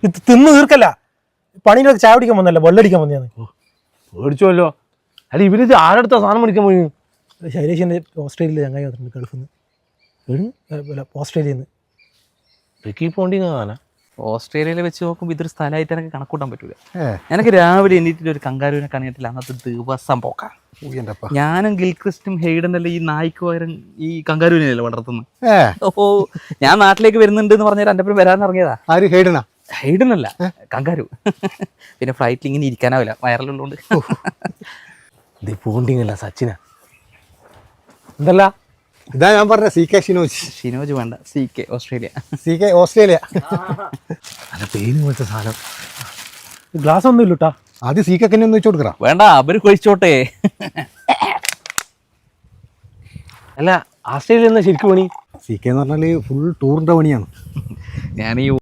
ഇത് തിന്ന് തീർക്കല്ല. പണിയിലൊക്കെ ചായ പിടിക്കാൻ വന്നല്ല, വെള്ളടിക്കാൻ വന്നതാണ്. പേടിച്ചോല്ലോ. അല്ല ഇവരിത് ആരെടുത്താ സാധനം മേടിക്കാൻ പോയി? ശൈലേഷിൻ്റെ ഓസ്ട്രേലിയയിൽ ചങ്ങായി വന്നിട്ടുണ്ട്, ഗൾഫിൽ നിന്ന്. ഓസ്ട്രേലിയയിൽ നിന്ന് ട്രിക്കി പോണ്ടി കാണാനാ. ഓസ്ട്രേലിയയിൽ വെച്ച് നോക്കുമ്പോൾ ഇതൊരു സ്ഥലമായിട്ട് എനിക്ക് കണക്കൂട്ടാൻ പറ്റൂല. എനിക്ക് രാവിലെ എണീറ്റിട്ട് ഒരു കങ്കാരുവിനെ കണിയിട്ടില്ല, അന്നത്തെ ദിവസം പോക്കാം. ഞാനും ഗിൽക്രിസ്റ്റും ഹെയ്ഡനല്ലേ ഈ നായ്ക്ക് പകരം ഈ കങ്കാരുവിനെയല്ലേ വളർത്തുന്നത്. ഓ ഞാൻ നാട്ടിലേക്ക് വരുന്നുണ്ട് എന്ന് പറഞ്ഞാൽ എൻ്റെ പേര് വരാൻ ഇറങ്ങിയതാ. ആര് ഹെയ്ഡനാ? ഹെയ്ഡനല്ല, കങ്കാരു. പിന്നെ ഫ്ലൈറ്റിൽ ഇങ്ങനെ ഇരിക്കാനാവില്ല, വയറിലുള്ളതുകൊണ്ട്. ഇത് പോണ്ടിങ്ങല്ല, സച്ചിന. എന്തല്ല ഇതാ ഞാൻ പറഞ്ഞ CK ഷിനോജ്. ഷിനോജ് വേണ്ട, CK ഓസ്ട്രേലിയ. CK Australia. അല്ല പേര് പോലത്തെ സാധനം. ഗ്ലാസ് ഒന്നും ഇല്ലട്ടാ. ആദ്യം CK ഒക്കെ ഒന്ന് വെച്ച് കൊടുക്കറാ. വേണ്ട, അവര് കഴിച്ചോട്ടെ. അല്ല ഓസ്ട്രേലിയ എന്നാ ശരിക്കും പണി? CK എന്ന് പറഞ്ഞാല് ഫുൾ ടൂറിന്റെ പണിയാണ്. ഞാൻ ഈ